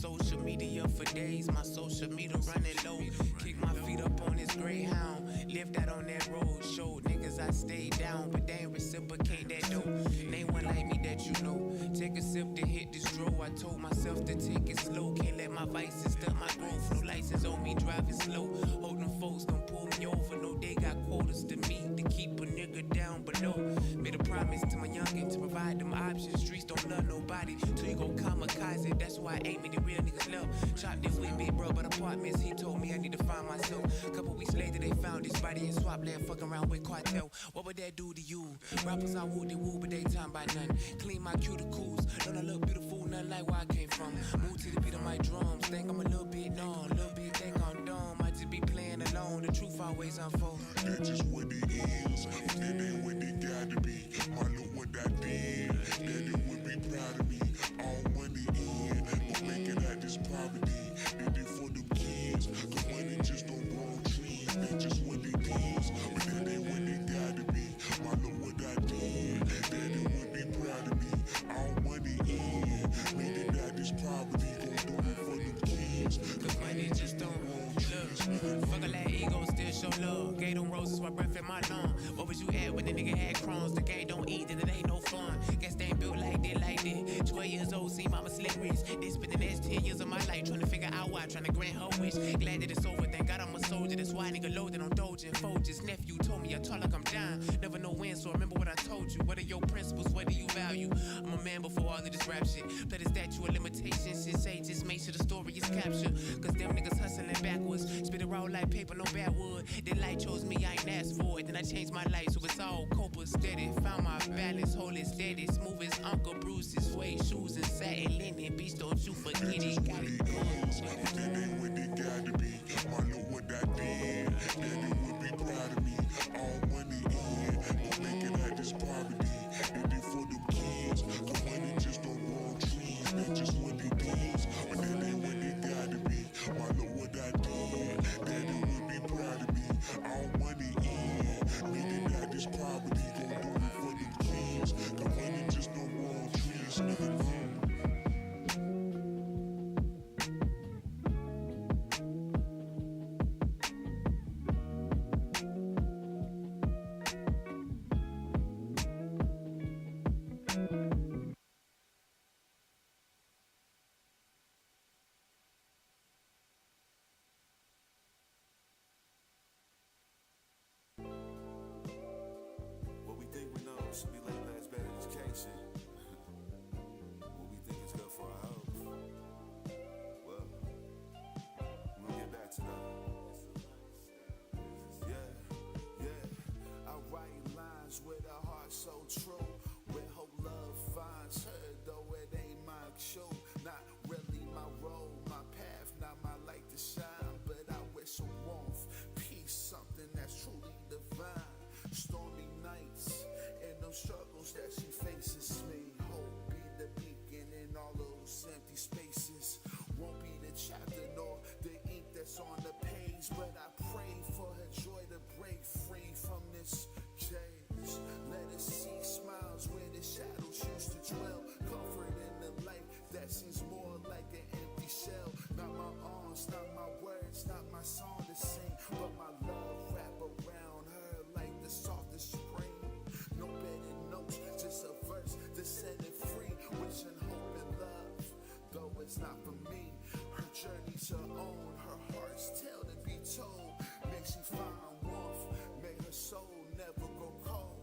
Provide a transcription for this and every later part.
social media for days. My social meter running low. Kick my feet up on this Greyhound. Lived out on that road. Showed niggas I stayed down, but they ain't reciprocate that dough. Name one like me that you know. Take a sip to hit this draw. I told myself to take it slow. Can't let my vices stunt my growth. No license on me driving slow. Hold them folks don't pull me over. No, they got quotas to meet to keep a nigga down below. Made a promise to my youngin' to provide them options. Streets don't love nobody till you go kamikaze. That's why ain't many real niggas love. Chopped it with me, bro, but apartments. He told me I need to find myself. Couple weeks later, they found this body in swap land, fucking around with cartel. What would that do to you? Rappers I woo, they woo, but they time by none. Clean my cuticles, don't I look beautiful, nothing like where I came from. Move to the beat of my drums, think I'm a little bit numb, little bit think I'm dumb. I just be playing alone, the truth always unfolds. That's just what it is, but that ain't what it gotta be. My look what I did, that it would be proud of me. All money in, but making out this poverty. Did it for them kids, cause money just don't grow on trees. That's just what it is, but that ain't what it gotta be. My look what I did, that it would be proud of me. All money in, making out this poverty. Gon' do it for them kids, cause money just don't grow on trees. Fuck a lot ego, still show love. Gave them roses while breath in my lung. What was you at when the nigga had crumbs? The game don't eat, then it ain't no fun. Guess they ain't built like this, like this. 12 years old, see mama slick wrist. This been the next 10 years of my life, trying to figure out why, trying to grant her wish. Glad that it's over, thank God I'm a soldier. That's why nigga loaded on Doge and Folgers. Nephew told me I talk like I'm down. Never know when, so remember what I told you. What are your principles? What do you value? I'm a man before all of this rap shit. Play the statue of limitations. Just say, just make sure the story is captured. Cause them niggas hustling backwards. Spit it raw like paper, no bad wood. Then light chose me, I ain't asked for it. Then I changed my life, so it's all copa steady. Found my balance, hold it steady. Smooth as Uncle Bruce's suede shoes and satin linen. Bitch, don't you forget it. Got it good. but that ain't what it gotta be. My look what I did, that it would be proud of me. All money in, but making out this poverty. Did it for them kids, cause money just don't grow on trees. That's just what it is, but that ain't what it gotta be. My look what I did, that it would be proud of me. All money in, making out this poverty. Gon' do it for them kids, cause money just don't grow on trees. Nigga. What we think we know should be like last bad education. What we think is good for our health. Well, we're gonna get back to that. Yeah. I write lines with a heart so true. With hope love finds her, though it ain't my show. Not really my role, my path, not my light to shine. But I wish a warmth, peace, something that's truly divine. Stormy nights and those struggles that she faces me. Hope be the beacon in all those empty spaces. Won't be the chapter nor the ink that's on the page, but I pray for her joy to break free from this cage. Let her see smiles where the shadows used to dwell. Comfort in the light that seems more like an empty shell. Not my arms, not my words, not my song to sing, but my love wrap around her like the softest spring. No better notes, just a verse to set it free. Wishing hope and love, though it's not for me. Her journey's her own, her heart's tale to be told. May she find warmth, may her soul never grow cold.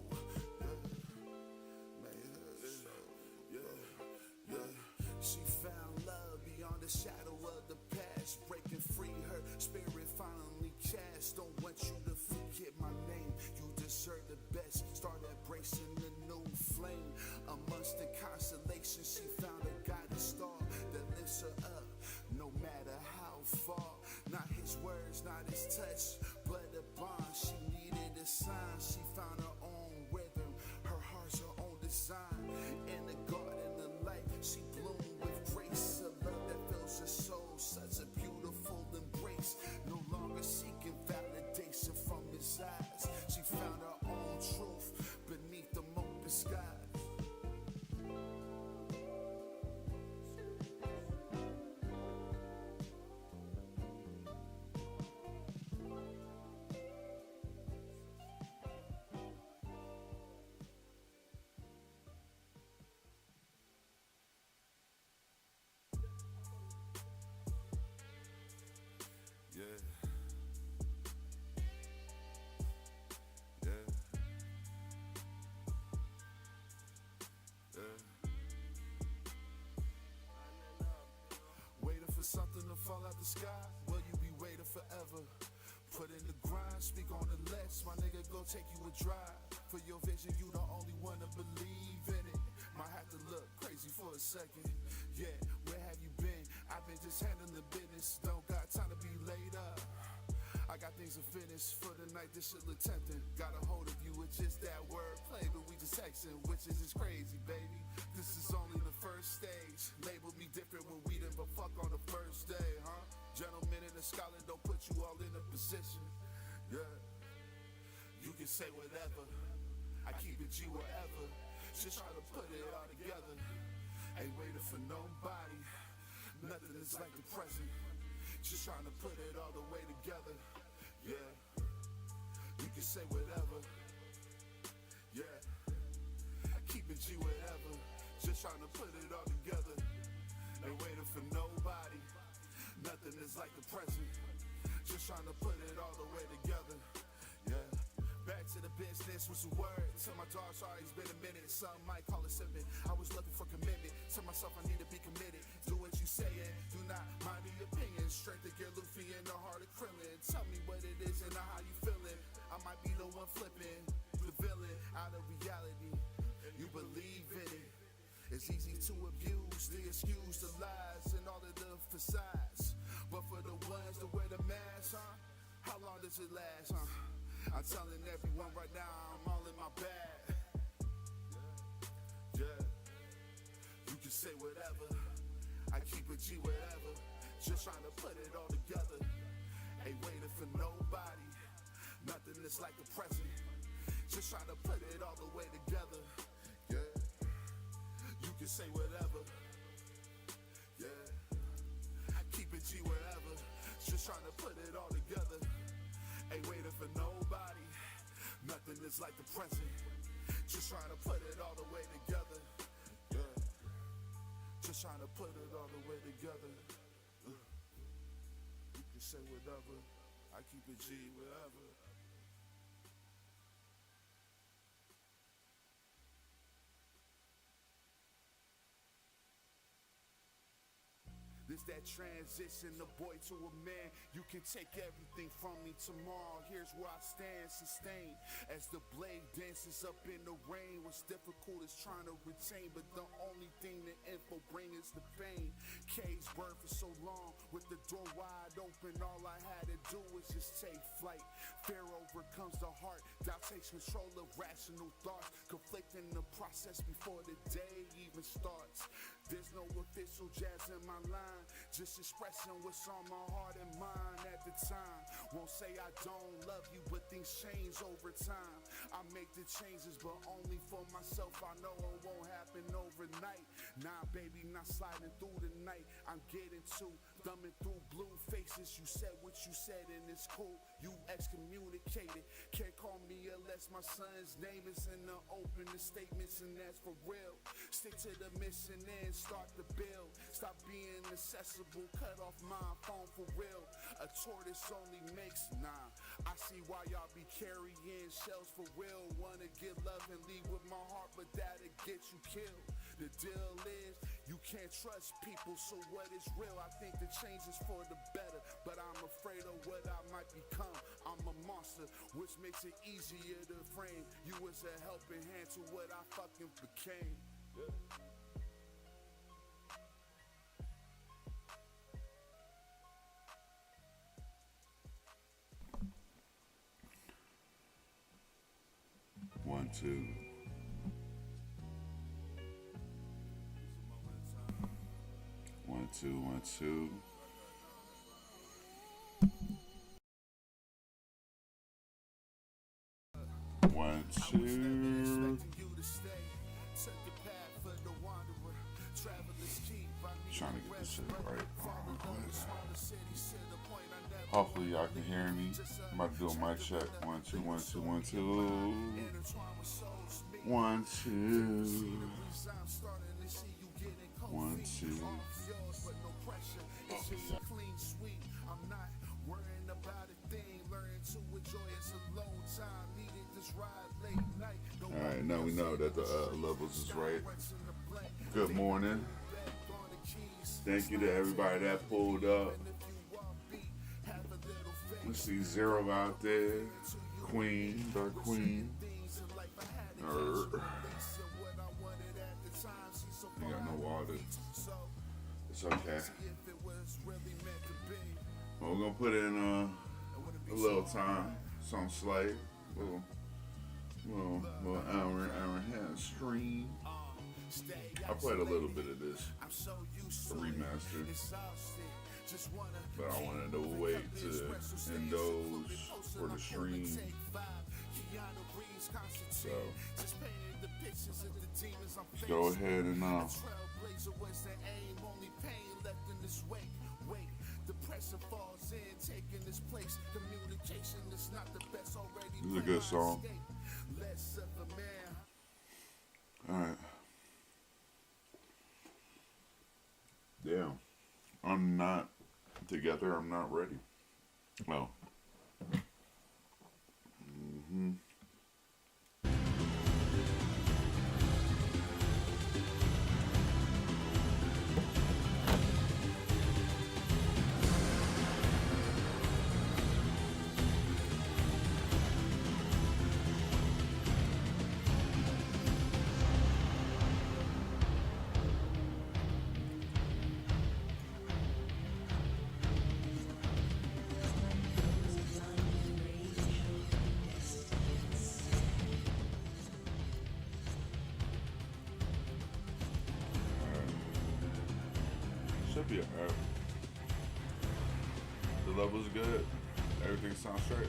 She found love beyond the shadow of the past, breaking free, her spirit finally cast. Don't want you to forget my name, you deserve the best. Start embracing the new flame. Amongst the constellations, she found a guiding star that lifts her up, no matter how far. Not his words, not his touch, but a bond. She needed a sign, she found her own rhythm, her heart's her own design. In the garden of life, she bloomed with grace, a love that fills her soul, such a beautiful embrace. No longer seeking validation from his eyes, she found her own truth beneath the open skies. sky, will you be waiting forever? Put in the grind, speak on the less, my nigga go take you a drive. For your vision, you the only one to believe in it. Might have to look crazy for a second. Yeah, where have you been? I've been just handling business, don't got time to be laid up. I got things to finish for the night, this shit look tempting. Got a hold of you, it's just that wordplay, but we just texting, which is just crazy, baby. This is only the first stage. Label me different when we didn't, but fuck on the first day, huh? Gentleman and a scholar don't put you all in a position. Yeah, you can say whatever. I keep it G wherever. Just try to put it all together. Ain't waiting for nobody. Nothing is like the present. Just trying to put it all the way together. Yeah, you can say whatever. Yeah, I keep it G whatever. Just trying to put it all together. Ain't waiting for nobody. Nothing is like the present. Just trying to put it all the way together. Yeah. Back to the business, what's the word? Tell my dog, sorry, it's been a minute. Some might call it sipping. I was looking for commitment. Tell myself I need to be committed. Do what you say and do not mind the opinion. Straight to get Luffy in the heart of Krillin. Tell me what it is and how you feeling. I might be the one flipping the villain out of reality. You believe in it. It's easy to abuse the excuse, the lies, and all of the facades. But for the ones that wear the mask, huh? How long does it last, huh? I'm telling everyone right now, I'm all in my bag. Yeah, you can say whatever. I keep it G whatever. Just trying to put it all together. Ain't waiting for nobody. Nothing is like the present. Just trying to put it all the way together. Yeah, you can say whatever. Yeah, I keep it G wherever. Just trying to put it all together. Ain't waiting for nobody. Nothing is like the present. Just trying to put it all the way together. Yeah, just trying to put it all the way together. You can say whatever. I keep it G wherever. This that transition, the boy to a man. You can take everything from me tomorrow. Here's where I stand, sustained. As the blade dances up in the rain. What's difficult is trying to retain, but the only thing the info bring is the pain. Cage burned for so long, with the door wide open. All I had to do was just take flight. Fear overcomes the heart. Doubt takes control of rational thoughts. Conflicting the process before the day even starts. There's no official jazz in my line, just expressing what's on my heart and mind at the time. Won't say I don't love you, but things change over time. I make the changes, but only for myself. I know it won't happen overnight. Nah, baby, not sliding through the night. I'm getting to thumbing through blue faces. You said what you said and it's cool. You excommunicated. Can't call me unless my son's name is in the open. The statements and that's for real. Stick to the mission and start the build. Stop being accessible. Cut off my phone for real. A tortoise only makes nine. I see why y'all be carrying shells for real. Wanna get love and leave with my heart, but that'll get you killed. The deal is, you can't trust people, so what is real? I think the change is for the better, but I'm afraid of what I might become. I'm a monster, which makes it easier to frame you as a helping hand to what I fucking became. Yeah. One, two. One, two, one, two. One, two. Trying to get this shit right. Hopefully y'all can hear me. I'm about to do a mic check. 1, 2, 1, 2, 1, 2. 1, 2. 1, 2. Alright, now we know that the levels is right. Good morning. Thank you to everybody that pulled up. Let's see, Zero out there. Queen, Dark Queen. You got no water. It's okay. Well, we're gonna put in a little time. Some slave. Little hour and a half stream. I played a little bit of this. A remaster. But I wanted to wait to indulge for the stream. So go ahead and this is a good song. Alright. Damn. I'm not together, I'm not ready. Oh. Should be alright. The level's good. Everything sounds straight.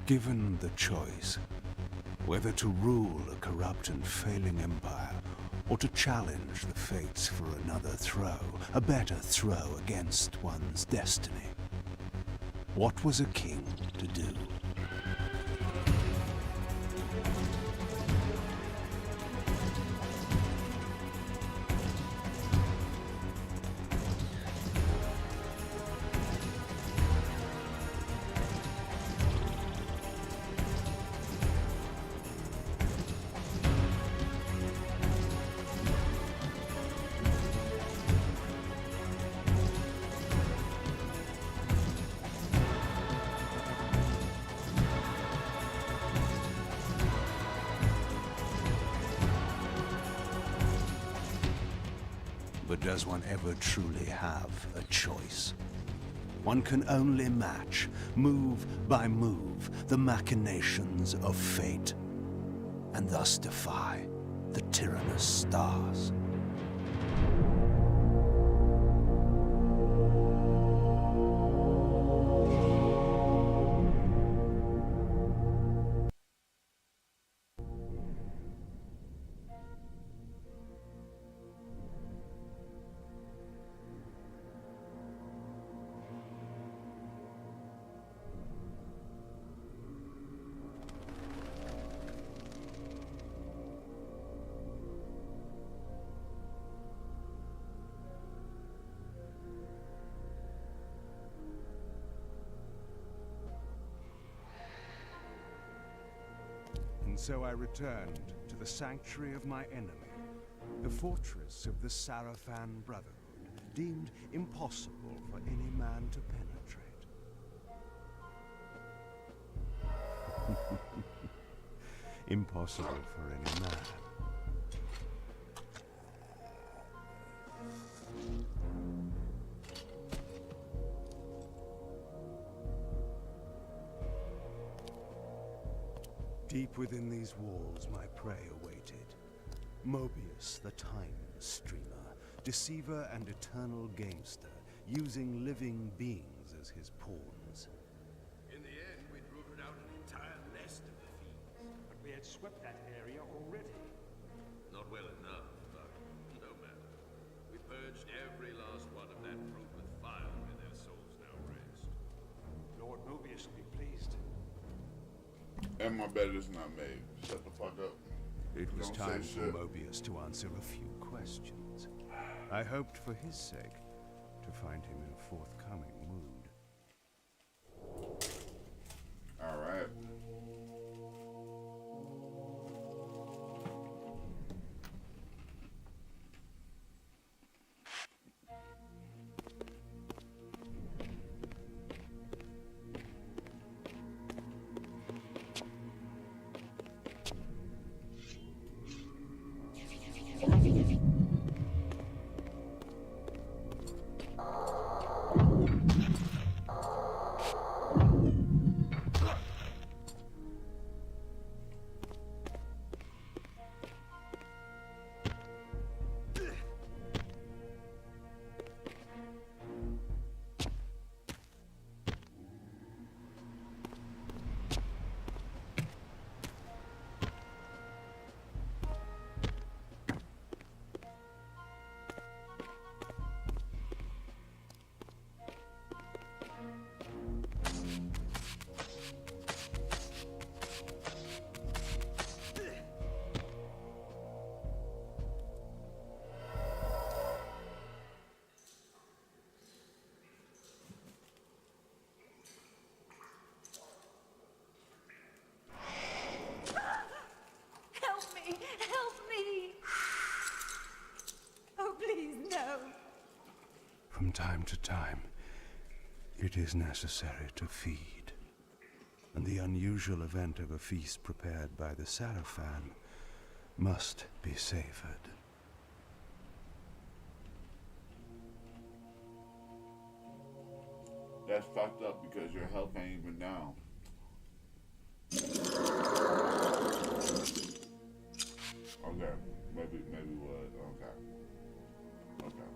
Given the choice, whether to rule a corrupt and failing empire, or to challenge the fates for another throw, a better throw against one's destiny, what was a king to do? But does one ever truly have a choice? One can only match, move by move, the machinations of fate, and thus defy the tyrannous stars. And so I returned to the sanctuary of my enemy, the fortress of the Sarafan Brotherhood, deemed impossible for any man to penetrate. Impossible for any man. Deep within these walls, my prey awaited. Mobius, the time streamer, deceiver and eternal gamester, using living beings as his pawns. In the end, we'd rooted out an entire nest of the fiends. But we had swept that area already. Not well enough, but no matter. We purged every last one of that group with fire, and their souls now rest. Lord Mobius will be pleased. And my bed is not made. Shut the fuck up. It was Don't time say for shit. Mobius to answer a few questions. I hoped for his sake to find him in a forthcoming mood. time to time, it is necessary to feed. And the unusual event of a feast prepared by the Sarafan must be savored. That's fucked up because your health ain't even down. Okay, maybe what? Okay. Hold on.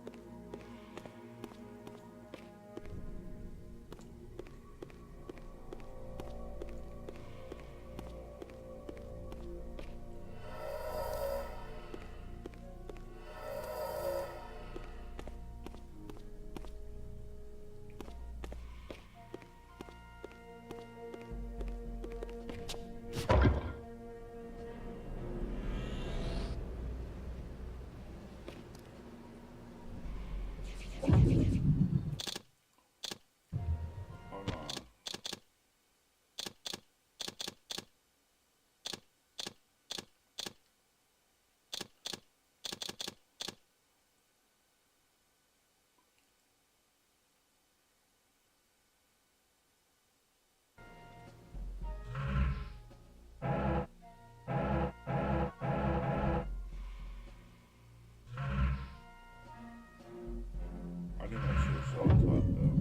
I think that shit's so tough though.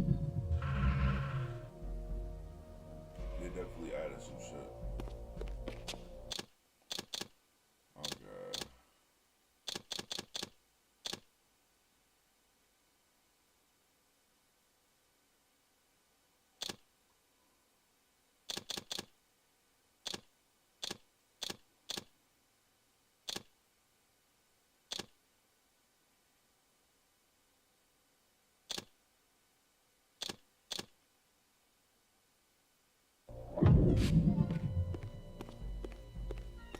They definitely added some shit. Okay.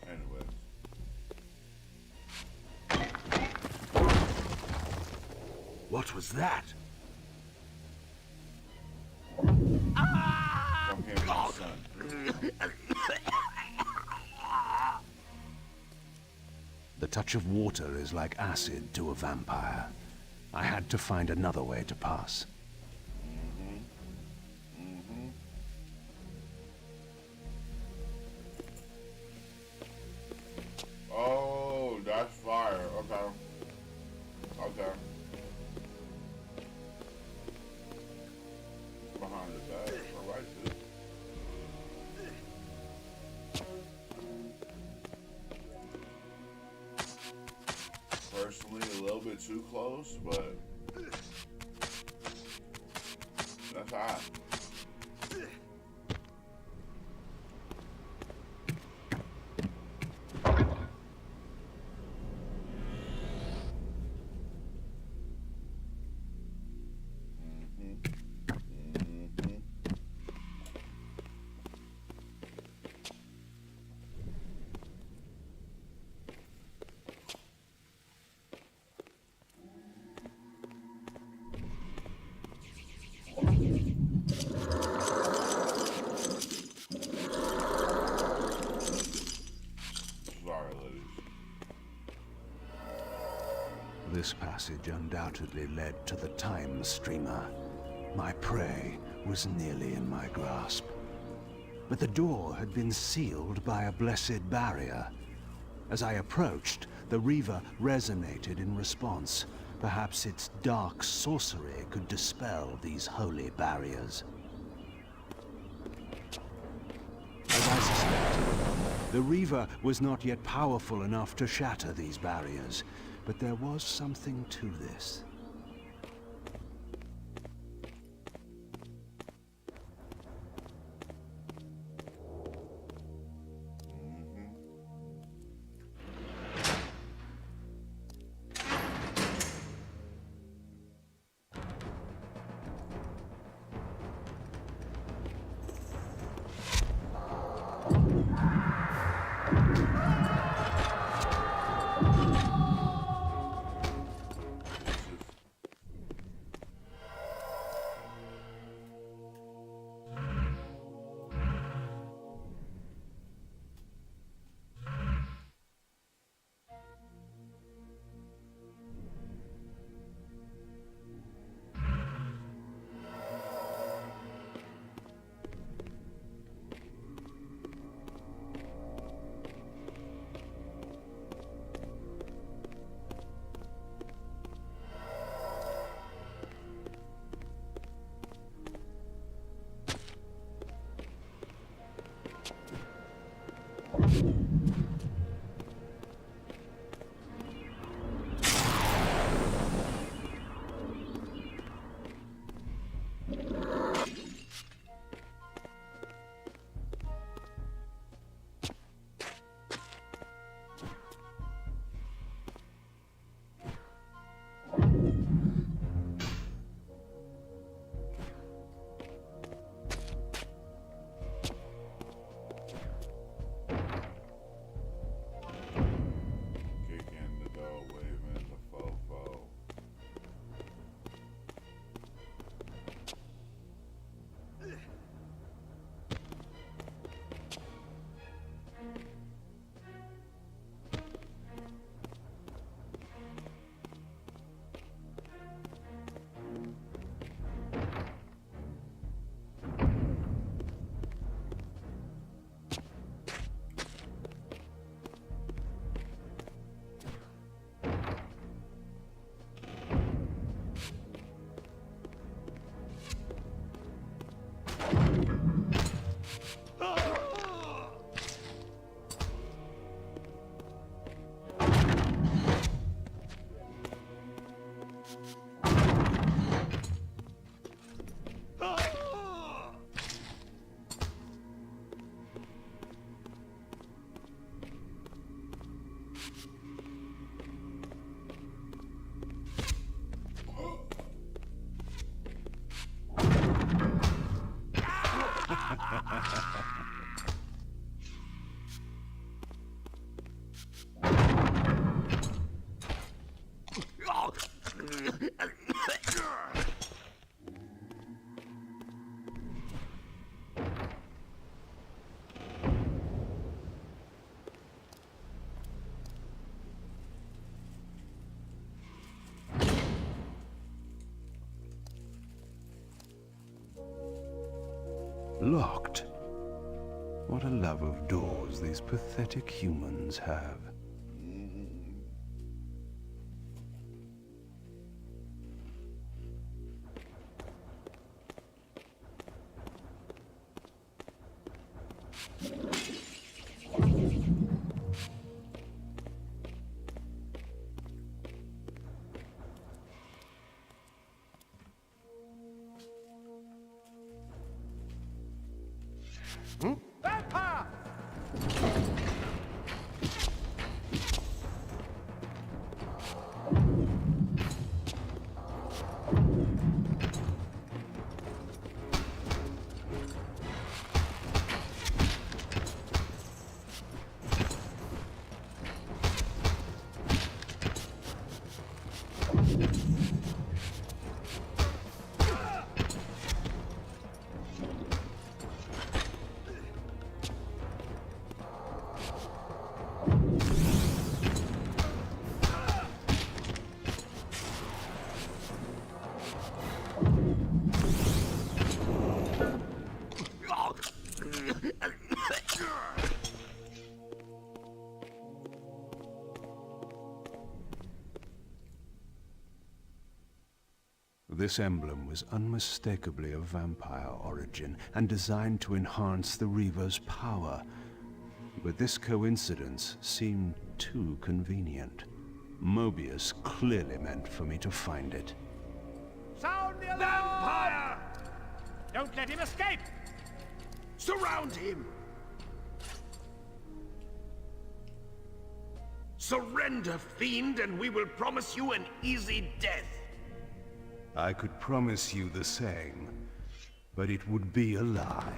Anyway. What was that? Come here, my son. The touch of water is like acid to a vampire. I had to find another way to pass. Oh, that's fire. Okay. Okay. Behind the back. Alright, dude. Personally, a little bit too close, but that's hot. Sorry, ladies. This passage undoubtedly led to the time streamer. My prey was nearly in my grasp. But the door had been sealed by a blessed barrier. As I approached, the Reaver resonated in response. Perhaps its dark sorcery could dispel these holy barriers. As I suspected, the Reaver was not yet powerful enough to shatter these barriers, but there was something to this. Locked. What a love of doors these pathetic humans have. Vampire! This emblem was unmistakably of vampire origin and designed to enhance the Reaver's power. But this coincidence seemed too convenient. Mobius clearly meant for me to find it. Sound the alarm! Vampire! Don't let him escape! Surround him! Surrender, fiend, and we will promise you an easy death. I could promise you the same, but it would be a lie.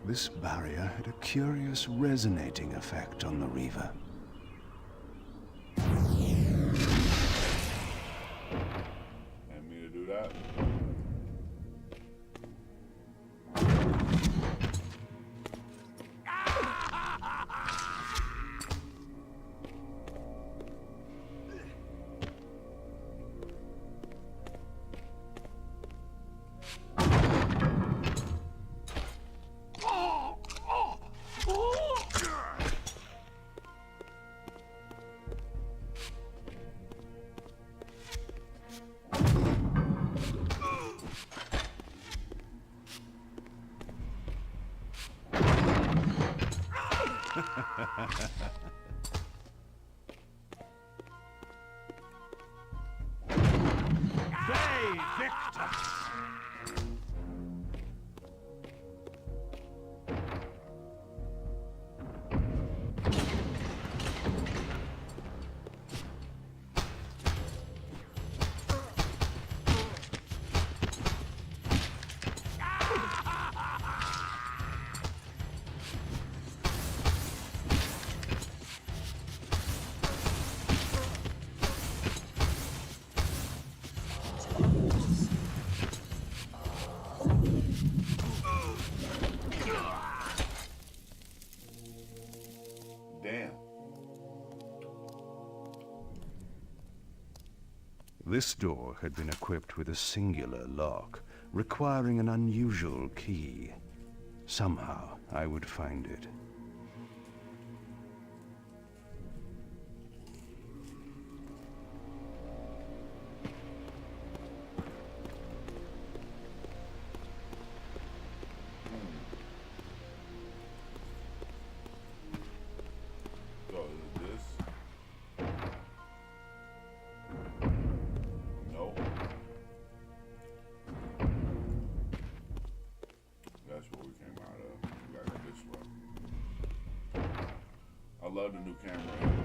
This barrier had a curious resonating effect on the Reaver. And me to do that? They victor! Damn. This door had been equipped with a singular lock, requiring an unusual key. Somehow, I would find it. So is this? No. That's what we came out of. We gotta go this way. I love the new camera.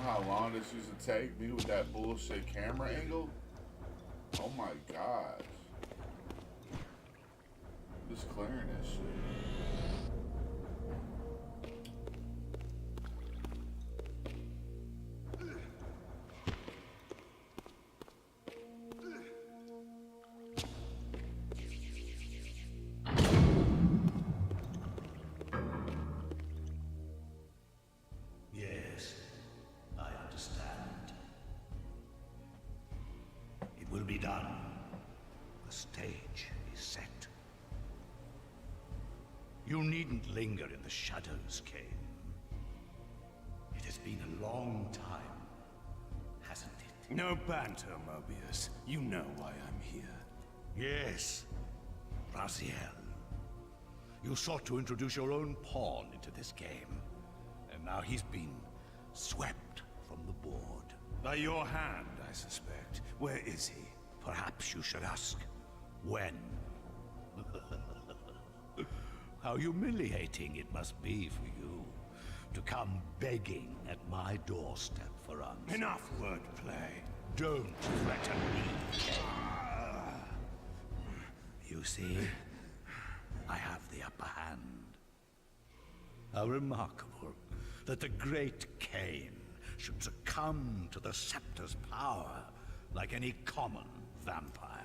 How long this used to take me with that bullshit camera angle? Oh my gosh. Just clearing this shit. Be done. The stage is set. You needn't linger in the shadows, Kane. It has been a long time, hasn't it? No banter, Mobius. You know why I'm here. Yes, Raziel. You sought to introduce your own pawn into this game, and now he's been swept from the board. By your hand, I suspect. Where is he? Perhaps you should ask, when? How humiliating it must be for you to come begging at my doorstep for answers. Enough wordplay. Don't threaten me, Kane. You see, I have the upper hand. How remarkable that the great Kane should succumb to the scepter's power like any common vampire.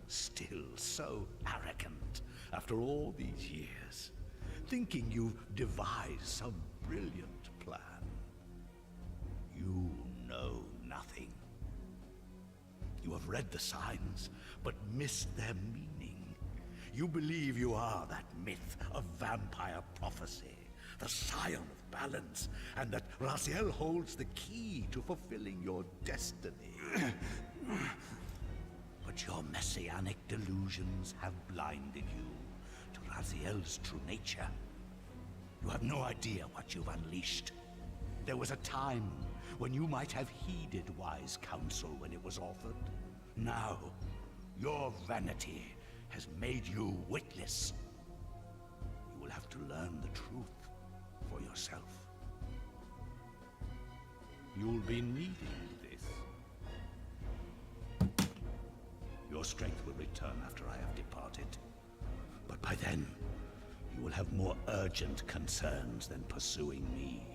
Still so arrogant after all these years, thinking you've devised some brilliant plan. You know nothing. You have read the signs, but missed their meaning. You believe you are that myth of vampire prophecy, the scion of balance, and that Raziel holds the key to fulfilling your destiny. But your messianic delusions have blinded you to Raziel's true nature. You have no idea what you've unleashed. There was a time when you might have heeded wise counsel when it was offered. Now, your vanity has made you witless. You will have to learn the truth for yourself. You'll be needing this. Your strength will return after I have departed. But by then, you will have more urgent concerns than pursuing me.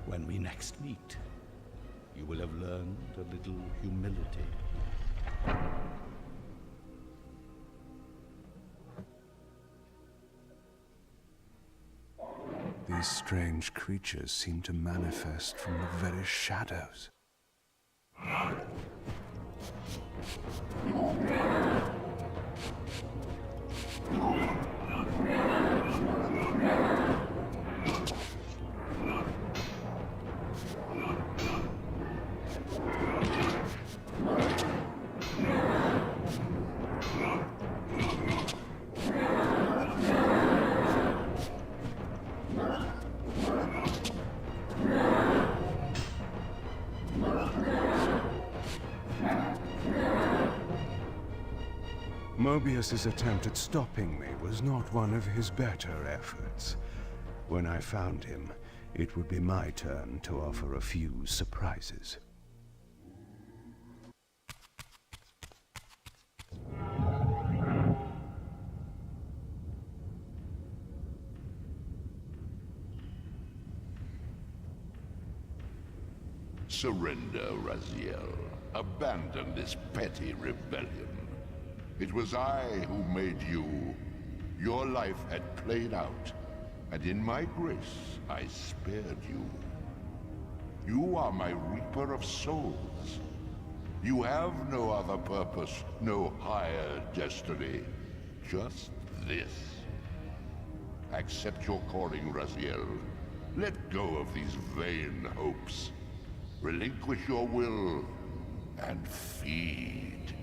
When we next meet, you will have learned a little humility. These strange creatures seem to manifest from the very shadows. Mobius's attempt at stopping me was not one of his better efforts. When I found him, it would be my turn to offer a few surprises. Surrender, Raziel. Abandon this petty rebellion. It was I who made you. Your life had played out, and in my grace, I spared you. You are my Reaper of Souls. You have no other purpose, no higher destiny. Just this. Accept your calling, Raziel. Let go of these vain hopes. Relinquish your will, and feed.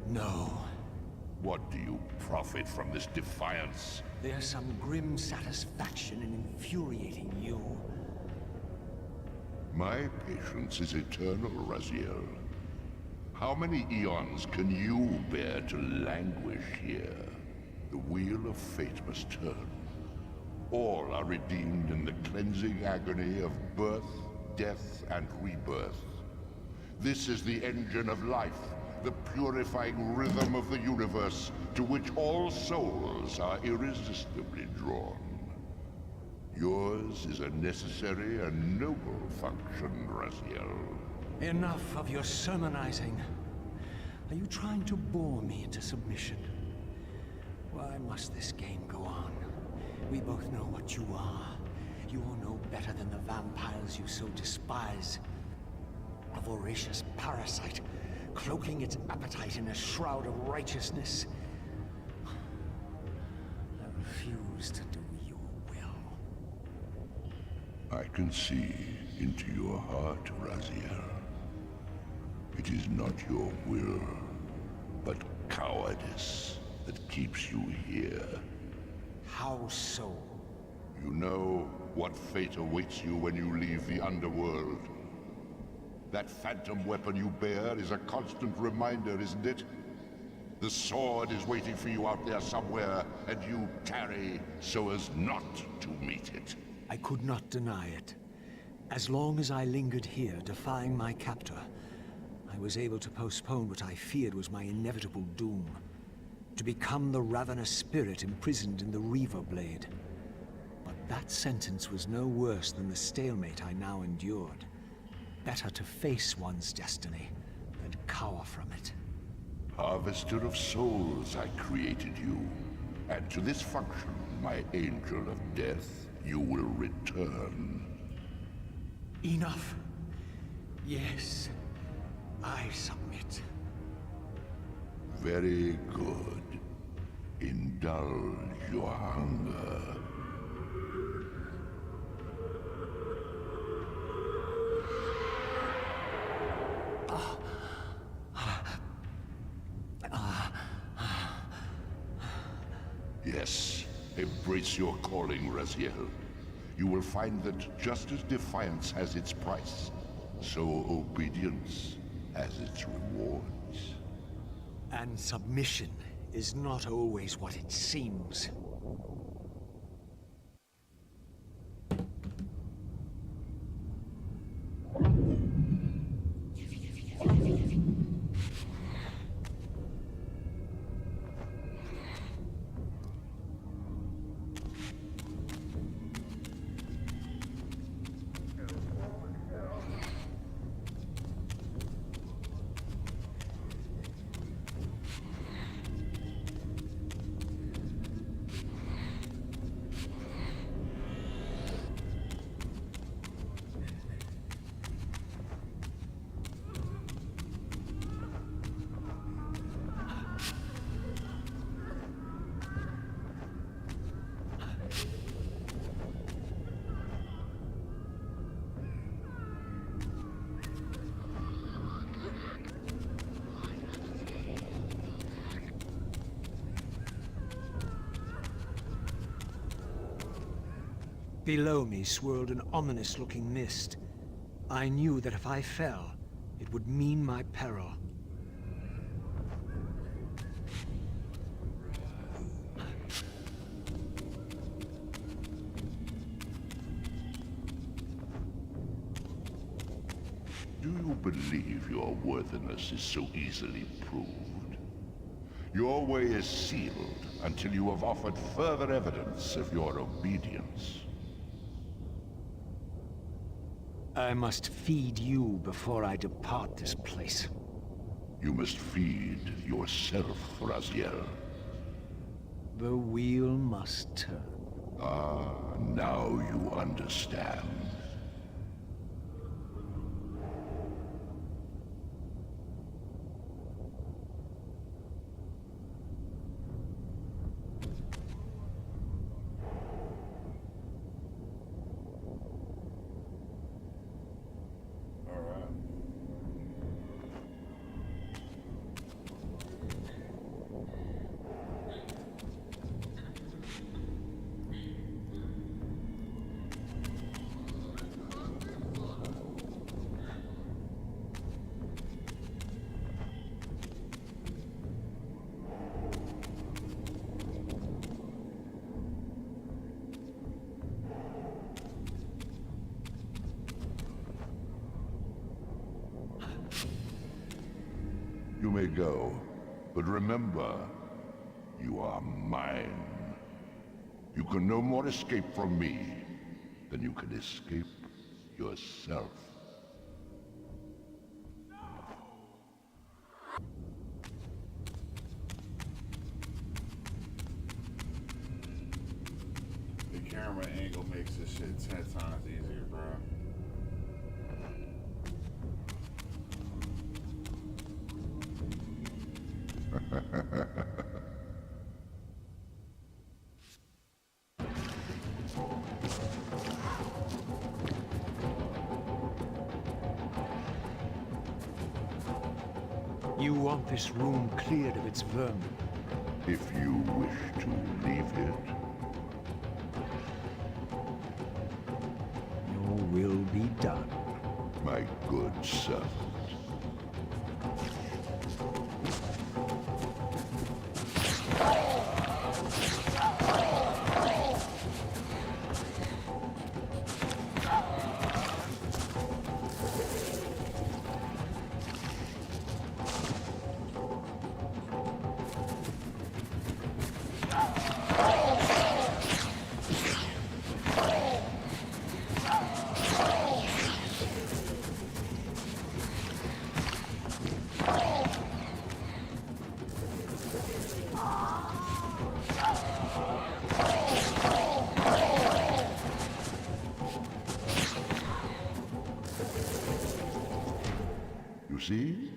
No. What do you profit from this defiance? There's some grim satisfaction in infuriating you. My patience is eternal, Raziel. How many eons can you bear to languish here? The wheel of fate must turn. All are redeemed in the cleansing agony of birth, death, and rebirth. This is the engine of life, the purifying rhythm of the universe, to which all souls are irresistibly drawn. Yours is a necessary and noble function, Raziel. Enough of your sermonizing. Are you trying to bore me into submission? Why must this game go on? We both know what you are. You are no better than the vampires you so despise. A voracious parasite, cloaking its appetite in a shroud of righteousness. I refuse to do your will. I can see into your heart, Raziel. It is not your will, but cowardice that keeps you here. How so? You know what fate awaits you when you leave the underworld. That phantom weapon you bear is a constant reminder, isn't it? The sword is waiting for you out there somewhere, and you tarry so as not to meet it. I could not deny it. As long as I lingered here, defying my captor, I was able to postpone what I feared was my inevitable doom. To become the ravenous spirit imprisoned in the Reaver Blade. But that sentence was no worse than the stalemate I now endured. Better to face one's destiny than cower from it. Harvester of souls, I created you. And to this function, my angel of death, you will return. Enough. Yes, I submit. Very good. Indulge your hunger. Yes, embrace your calling, Raziel. You will find that just as defiance has its price, so obedience has its rewards. And submission is not always what it seems. Below me swirled an ominous-looking mist. I knew that if I fell, it would mean my peril. Do you believe your worthiness is so easily proved? Your way is sealed until you have offered further evidence of your obedience. I must feed you before I depart this place. You must feed yourself, Raziel. The wheel must turn. Ah, now you understand. You may go, but remember, you are mine. You can no more escape from me than you can escape yourself. The camera angle makes this shit 10 times easier, bro. You want this room cleared of its vermin. If you wish to leave it, your will be done. My good servant. You see?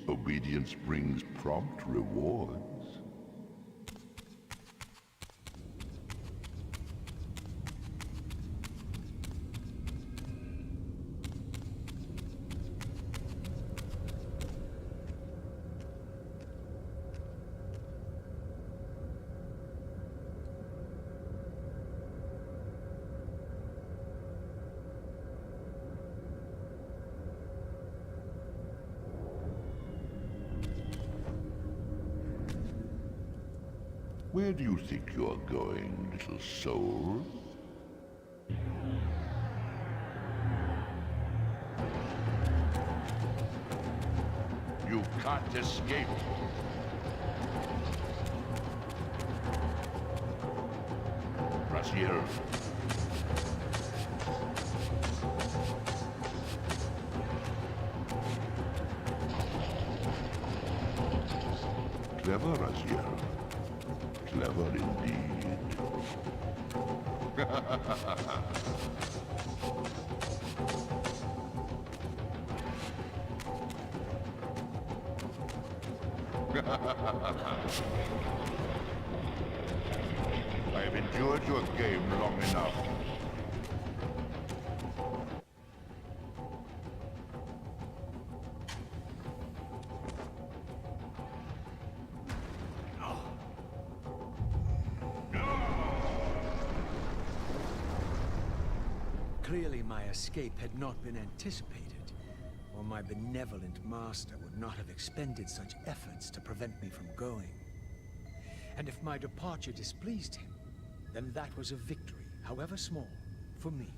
Obedience brings prompt rewards. Where do you think you're going, little soul? You can't escape. Raziel. Clever, Raziel. Clever indeed. I have endured your game long enough. Clearly my escape had not been anticipated, or my benevolent master would not have expended such efforts to prevent me from going. And if my departure displeased him, then that was a victory, however small, for me.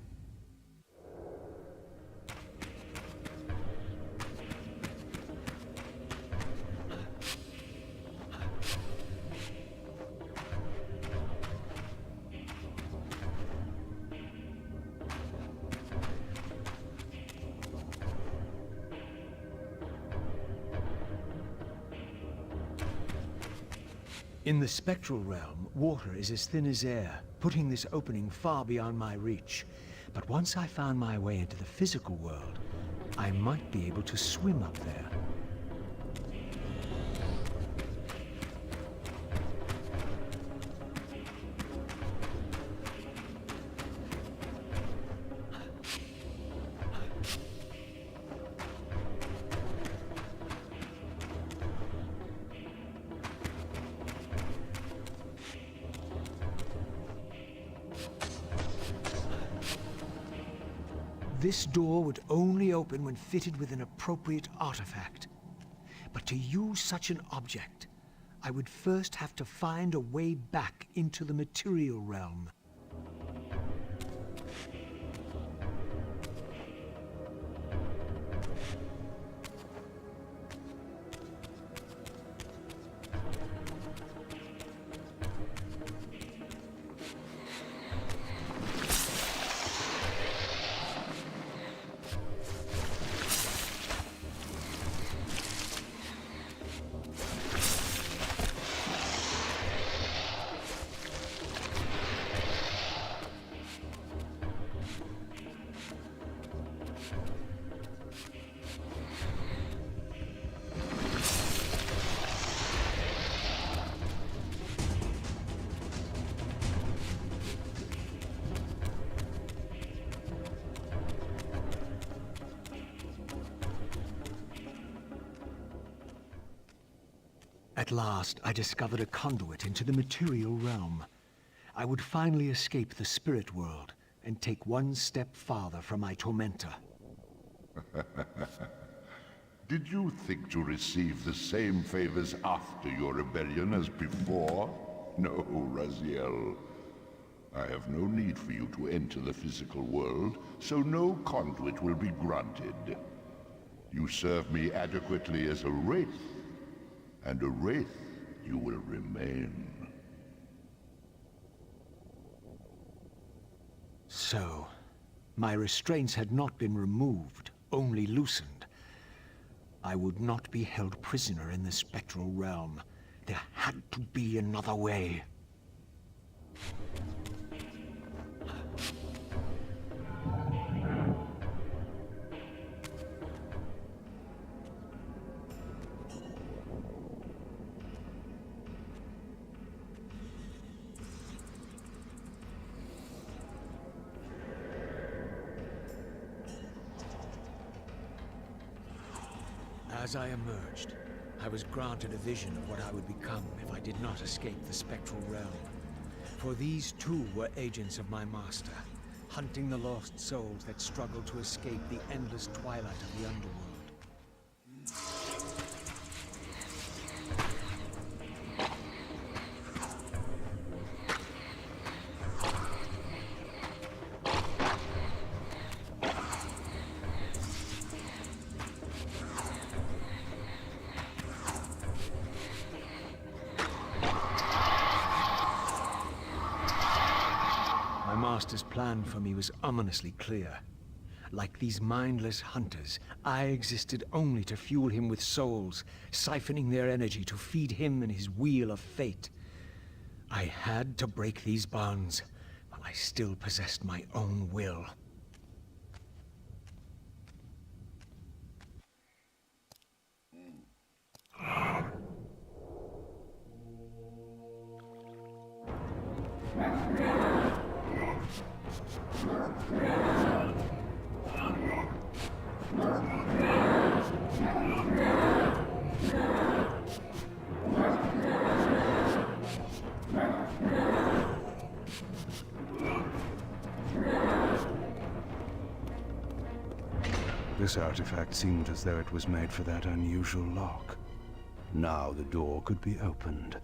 In the spectral realm, water is as thin as air, putting this opening far beyond my reach. But once I found my way into the physical world, I might be able to swim up there. This door would only open when fitted with an appropriate artifact. But to use such an object, I would first have to find a way back into the material realm. At last, I discovered a conduit into the material realm. I would finally escape the spirit world and take one step farther from my tormentor. Did you think to receive the same favors after your rebellion as before? No, Raziel. I have no need for you to enter the physical world, so no conduit will be granted. You serve me adequately as a wraith, and a wraith you will remain. So, my restraints had not been removed, only loosened. I would not be held prisoner in the spectral realm. There had to be another way. As I emerged, I was granted a vision of what I would become if I did not escape the spectral realm. For these too were agents of my master, hunting the lost souls that struggled to escape the endless twilight of the underworld. My master's plan for me was ominously clear. Like these mindless hunters, I existed only to fuel him with souls, siphoning their energy to feed him and his wheel of fate. I had to break these bonds, while I still possessed my own will. This artifact seemed as though it was made for that unusual lock. Now the door could be opened.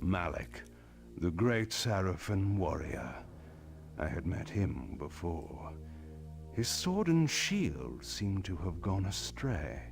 Malik, the great Sarafan warrior. I had met him before. His sword and shield seemed to have gone astray.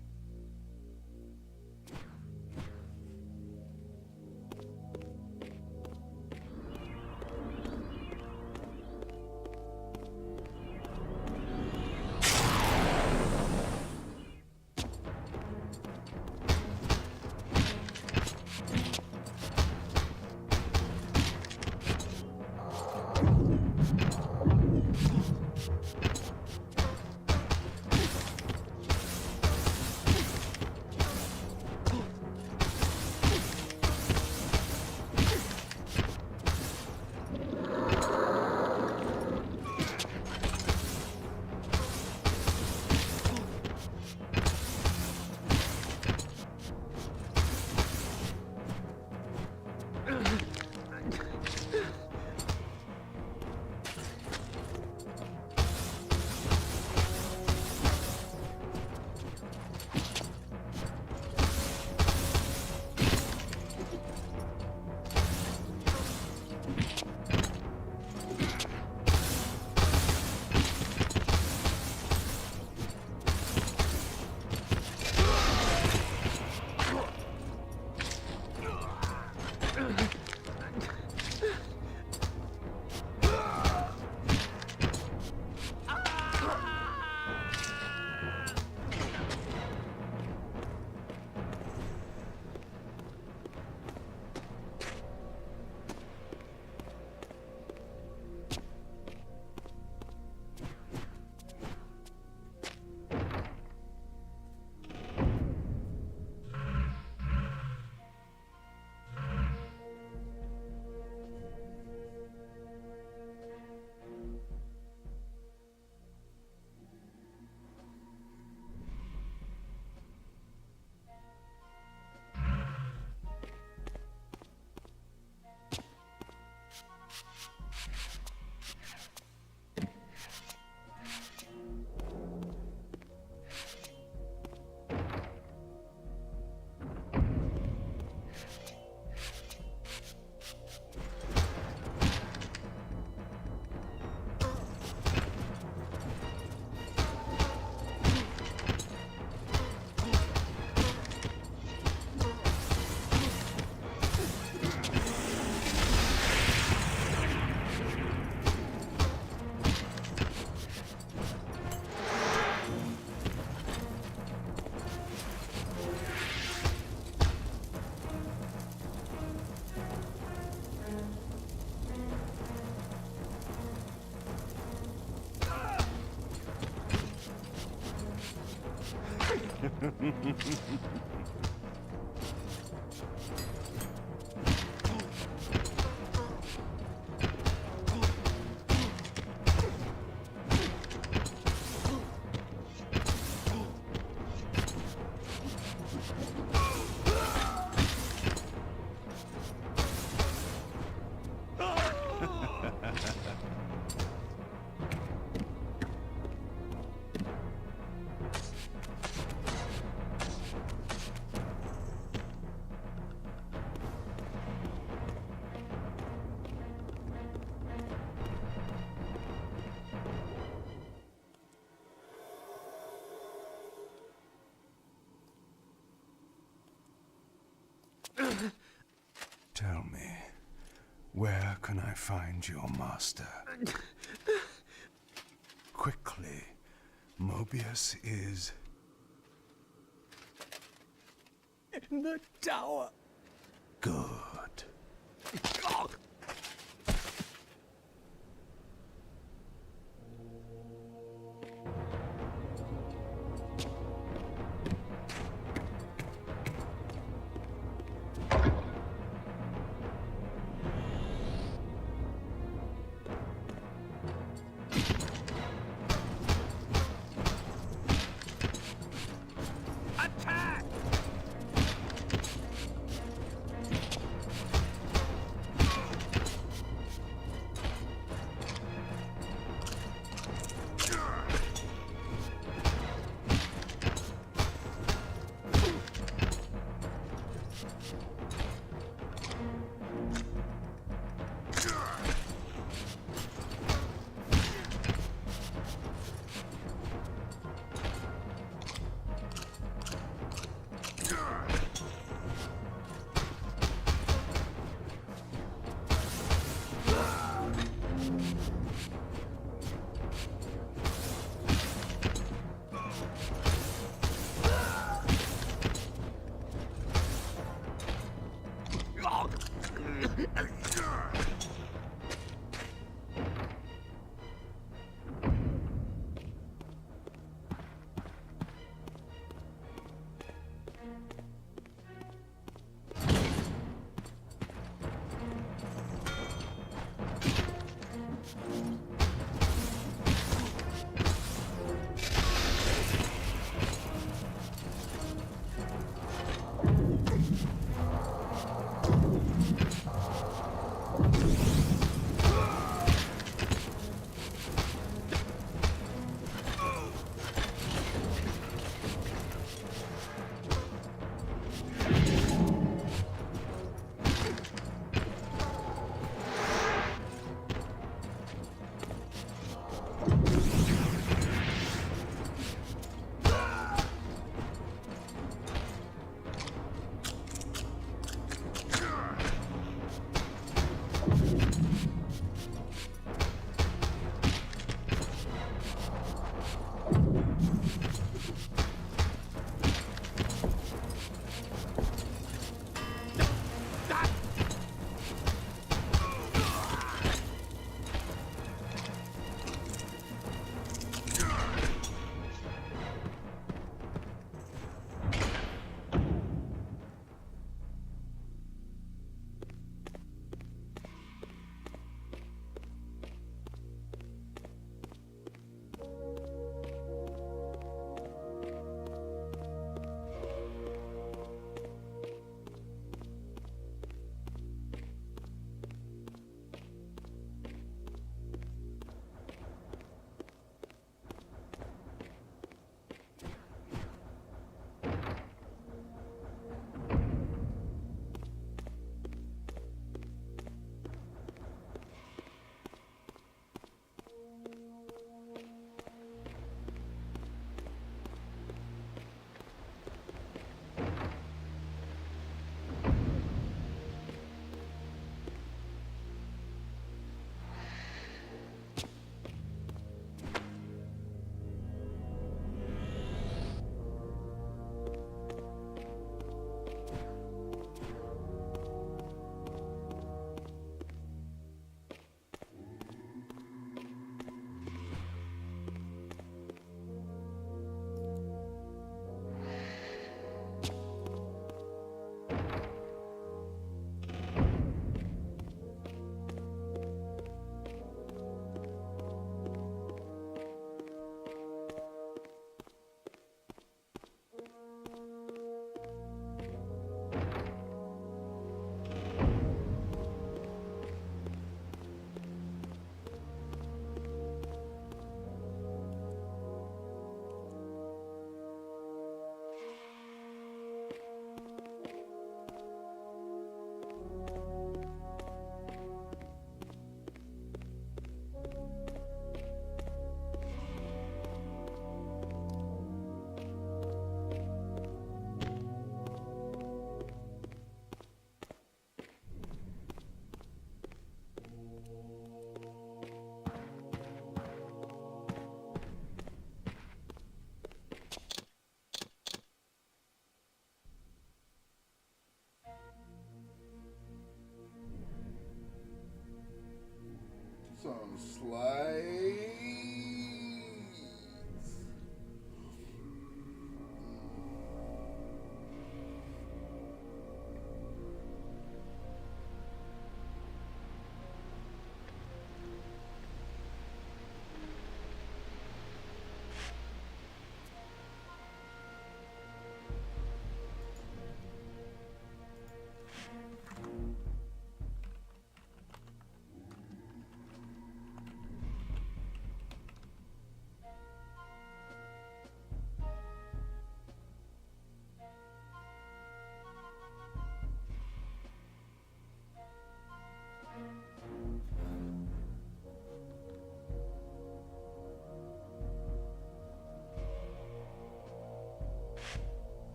Tell me, where can I find your master? Quickly, Mobius is... in the tower. Good. Attack!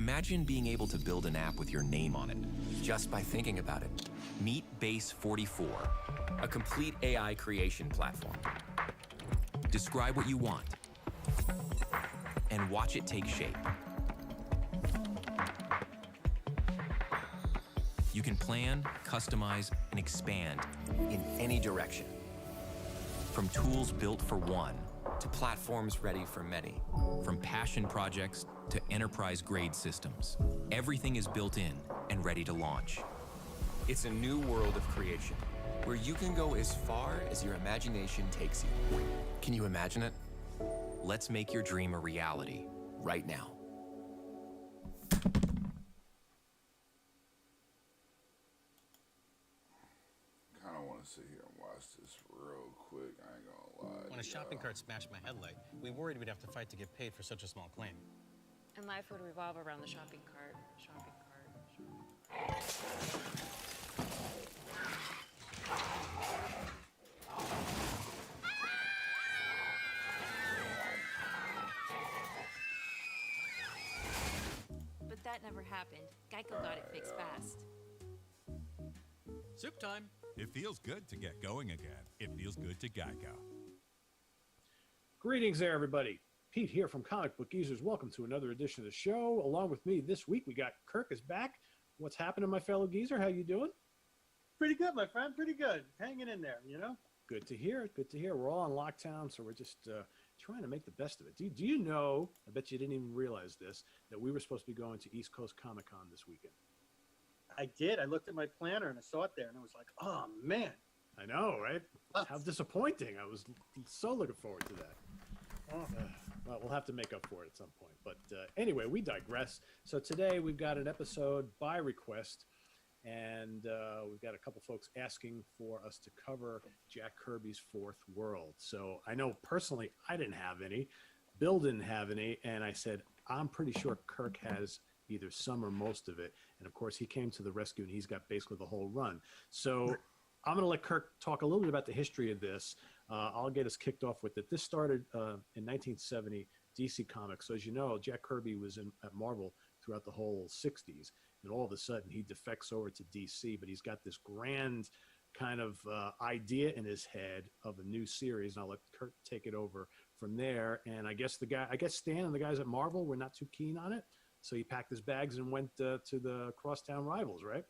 Imagine being able to build an app with your name on it, just by thinking about it. Meet Base 44, a complete AI creation platform. Describe what you want, and watch it take shape. You can plan, customize, and expand in any direction. From tools built for one to platforms ready for many. From passion projects to enterprise-grade systems. Everything is built in and ready to launch. It's a new world of creation, where you can go as far as your imagination takes you. Can you imagine it? Let's make your dream a reality right now. Kind of want to sit here and watch this real quick. I ain't gonna lie. When a shopping cart smashed my headlight, we worried we'd have to fight to get paid for such a small claim. And life would revolve around the shopping cart. Shopping cart. But that never happened. Geico got it fixed fast. Soup time. It feels good to get going again. It feels good to Geico. Greetings there, everybody. Pete here from Comic Book Geezers. Welcome to another edition of the show. Along with me this week, we got Kirk is back. What's happening, my fellow geezer? How you doing? Pretty good, my friend. Pretty good. Hanging in there, you know? Good to hear. Good to hear. We're all on lockdown, so we're just trying to make the best of it. Do you know, I bet you didn't even realize this, that we were supposed to be going to East Coast Comic Con this weekend? I did. I looked at my planner and I saw it there, and I was like, oh, man. I know, right? How disappointing. I was so looking forward to that. Well, we'll have to make up for it at some point. But anyway, we digress. So today we've got an episode by request, and we've got a couple folks asking for us to cover Jack Kirby's Fourth World. So I know personally I didn't have any. Bill didn't have any, and I said, I'm pretty sure Kirk has either some or most of it. And of course, he came to the rescue, and he's got basically the whole run. So I'm going to let Kirk talk a little bit about the history of this. I'll get us kicked off with it. This started in 1970, DC Comics. So as you know, Jack Kirby was at Marvel throughout the whole 60s. And all of a sudden, he defects over to DC. But he's got this grand kind of idea in his head of a new series. And I'll let Kirk take it over from there. And I guess Stan and the guys at Marvel were not too keen on it. So he packed his bags and went to the crosstown rivals, right?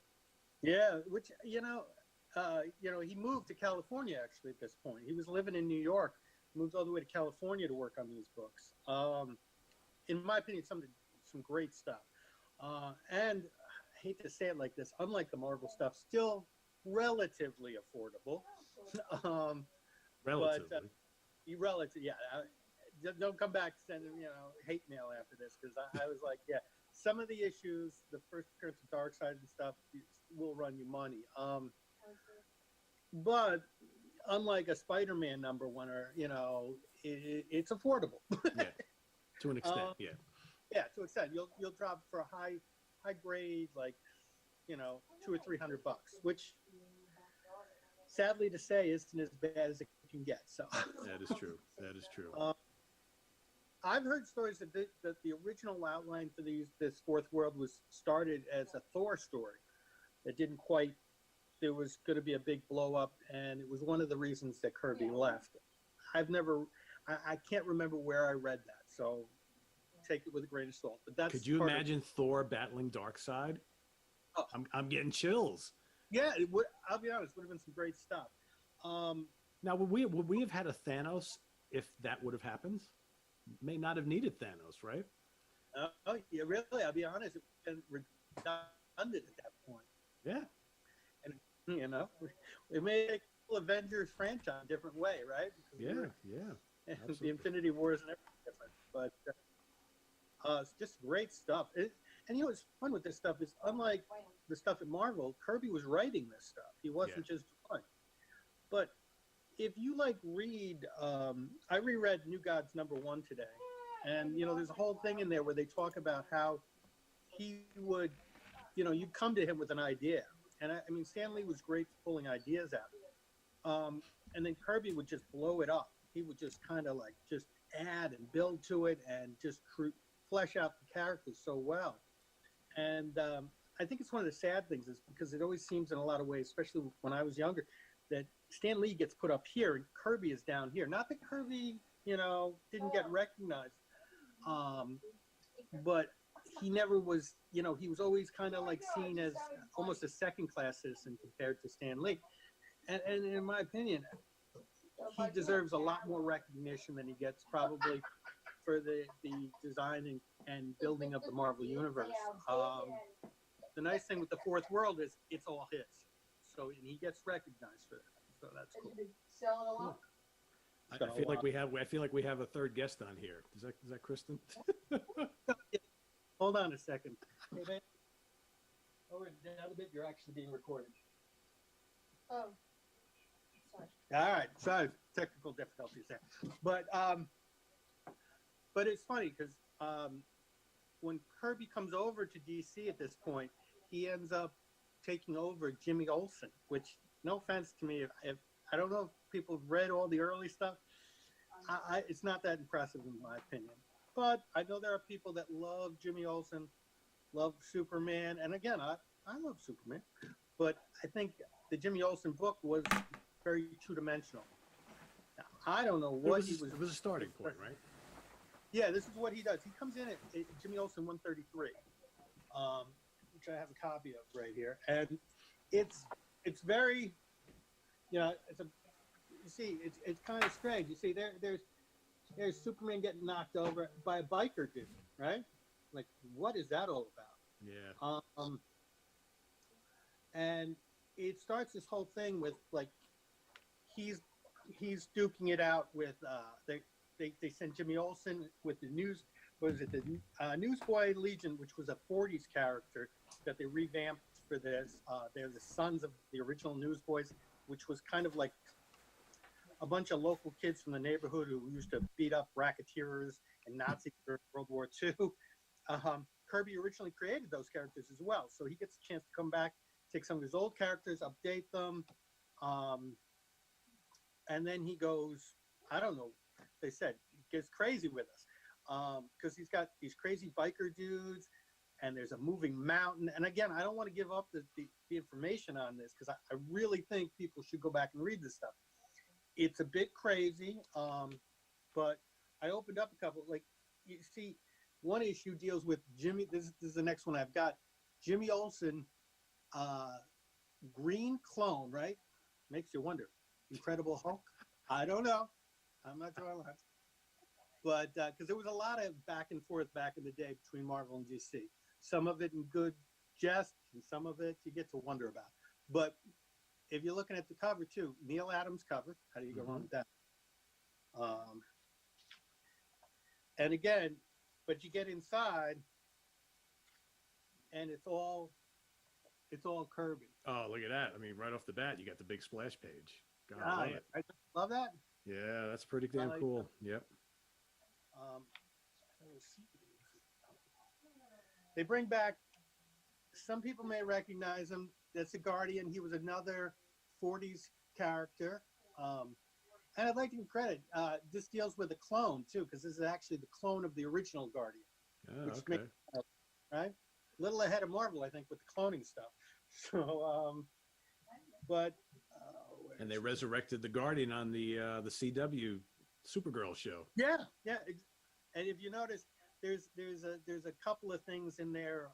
Yeah, which, he moved to California, actually, at this point. He was living in New York, moved all the way to California to work on these books. In my opinion, some great stuff. And I hate to say it like this, unlike the Marvel stuff, still relatively affordable. Relatively. Don't come back sending, hate mail after this, because I was like, yeah, some of the issues, the first appearance of Darkseid and stuff, will run you money. But unlike a Spider-Man #1, or it's affordable. Yeah, to an extent. Yeah. Yeah, to an extent. You'll drop for a high grade, like $200 or $300, which sadly to say isn't as bad as it can get. So that is true. That is true. I've heard stories that the original outline for this Fourth World was started as a Thor story that didn't quite. There was going to be a big blow up, and it was one of the reasons that Kirby left. I can't remember where I read that, so take it with a grain of salt. But that's. Could you imagine Thor battling Darkseid? Oh. I'm getting chills. Yeah, it would. I'll be honest, would have been some great stuff. Now, would we have had a Thanos if that would have happened? May not have needed Thanos, right? Oh, yeah, really. I'll be honest, it would have been redundant at that point. Yeah. And it may make the Avengers franchise a different way, right? Yeah. And the Infinity Wars and everything different, but it's just great stuff. And what's fun with this stuff is, unlike the stuff at Marvel, Kirby was writing this stuff. He wasn't just drawing. But if you read, I reread New Gods #1 today, and there's a whole thing in there where they talk about how he would, you'd come to him with an idea. And I mean, Stan Lee was great for pulling ideas out. And then Kirby would just blow it up. He would just kind of just add and build to it and just flesh out the characters so well. And I think it's one of the sad things is because it always seems in a lot of ways, especially when I was younger, that Stan Lee gets put up here and Kirby is down here. Not that Kirby, didn't get recognized, but he never was, he was always kind of like seen as almost a second-class citizen compared to Stan Lee. And in my opinion, he deserves a lot more recognition than he gets probably for the design and building of the Marvel Universe. The nice thing with the Fourth World is it's all his. So, and he gets recognized for that. So that's cool. I feel like we have a third guest on here. Is that Kristen? Hold on a second. Hey, man. Over down a bit. You're actually being recorded. Oh, sorry. All right. Sorry, technical difficulties there. But it's funny because when Kirby comes over to DC at this point, he ends up taking over Jimmy Olsen, which, no offense to me, if I don't know if people have read all the early stuff, it's not that impressive in my opinion. But I know there are people that love Jimmy Olsen, love Superman, and again, I love Superman, but I think the Jimmy Olsen book was very two-dimensional. Now, I don't know what he was. It was a starting point, right? Yeah, this is what he does. He comes in at Jimmy Olsen 133, which I have a copy of right here, and it's very, it's kind of strange. You see, there's Superman getting knocked over by a biker dude, right? Like, what is that all about? Yeah. And it starts this whole thing with like he's duking it out with they sent Jimmy Olsen with the Newsboy Legion, which was a 40s character that they revamped for this. They're the sons of the original Newsboys, which was kind of like a bunch of local kids from the neighborhood who used to beat up racketeers and Nazis during World War II. Kirby originally created those characters as well, so he gets a chance to come back, take some of his old characters, update them, and then he goes, I don't know, they said, he gets crazy with us because he's got these crazy biker dudes, and there's a moving mountain. And again, I don't want to give up the information on this because I really think people should go back and read this stuff. It's a bit crazy, but I opened up a couple. Like, you see, one issue deals with Jimmy. This is the next one I've got. Jimmy Olsen, green clone, right? Makes you wonder. Incredible Hulk? I don't know. I'm not sure. But because there was a lot of back and forth back in the day between Marvel and DC. Some of it in good jest, and some of it you get to wonder about. But if you're looking at the cover too, Neil Adams cover, how do you go wrong with that? And again, but you get inside, and it's all Kirby. Oh, look at that! I mean, right off the bat, you got the big splash page. God, I love it. I love that. Yeah, that's pretty damn cool. Yep. They bring back. Some people may recognize him. That's a Guardian. He was another 40s character. And I'd like to give credit. This deals with a clone, too, because this is actually the clone of the original Guardian. Oh, okay. Right? A little ahead of Marvel, I think, with the cloning stuff. So, but... and they resurrected the Guardian on the CW Supergirl show. Yeah, yeah. And if you notice, there's a couple of things in there.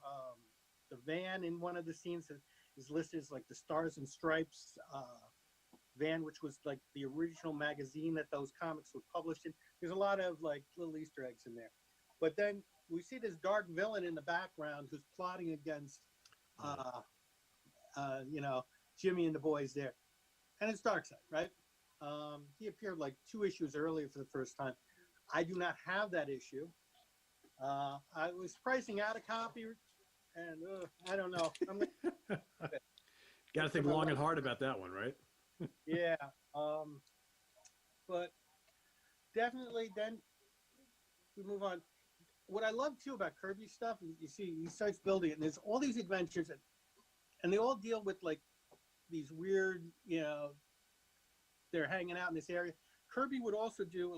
The van in one of the scenes is listed as like the Stars and Stripes van, which was like the original magazine that those comics were published in. There's a lot of like little Easter eggs in there. But then we see this dark villain in the background who's plotting against, Jimmy and the boys there. And it's Darkseid, right? He appeared like 2 issues earlier for the first time. I do not have that issue. I was pricing out a copy, and I don't know. Got to think long and hard about that one, right? Yeah. But definitely then we move on. What I love too about Kirby stuff is you see he starts building it, and there's all these adventures, and they all deal with like these weird, they're hanging out in this area. Kirby would also do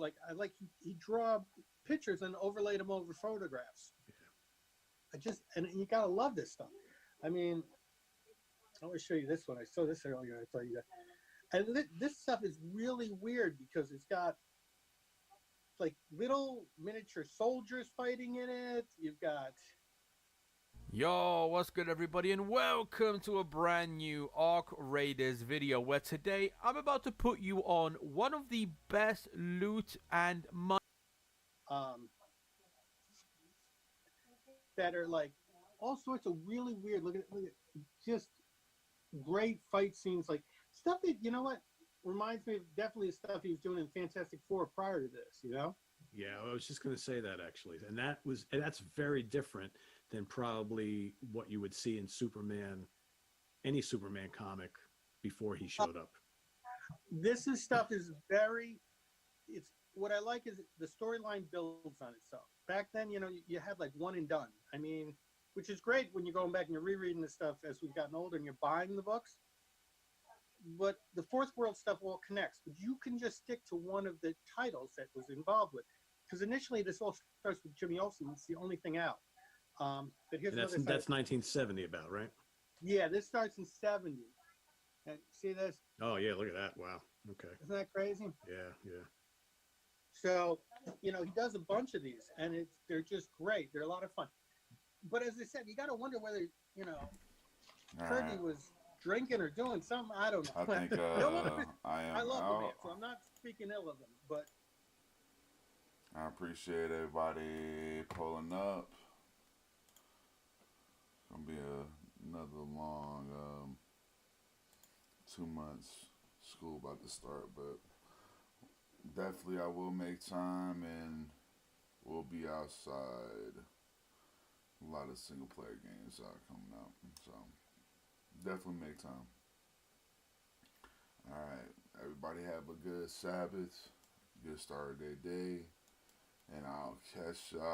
he'd draw pictures and overlay them over photographs. and you gotta love this stuff. I mean, I want to show you this one. I saw this earlier. I thought you got, and this stuff is really weird because it's got like little miniature soldiers fighting in it. You've got Yo, what's good everybody, and welcome to a brand new Ark Raiders video where today I'm about to put you on one of the best loot and money that are like all sorts of really weird. Look at just great fight scenes, like stuff that, you know what, reminds me of definitely the stuff he was doing in Fantastic Four prior to this, you know? Yeah, I was just going to say that actually. And that's very different than probably what you would see in Superman, any Superman comic before he showed up. This is stuff is very, it's what I like is the storyline builds on itself. Back then, you know, you had like one and done. I mean, which is great when you're going back and you're rereading this stuff as we've gotten older and you're buying the books. But the Fourth World stuff all connects. But you can just stick to one of the titles that was involved with. Because initially this all starts with Jimmy Olsen. It's the only thing out. But here's that's 1970 about, right? Yeah, this starts in 70. And see this? Oh, yeah, look at that. Wow. Okay. Isn't that crazy? Yeah, yeah. So, you know, he does a bunch of these, and they're just great. They're a lot of fun. But as I said, you got to wonder whether, you know, Kirby was drinking or doing something. I don't know. I think I love the man, so I'm not speaking ill of him, but I appreciate everybody pulling up. It's gonna be another long 2 months. School about to start, but definitely I will make time and we'll be outside. A lot of single player games are coming out, so definitely make time. All right, everybody have a good Sabbath, good start of their day, and I'll catch y'all.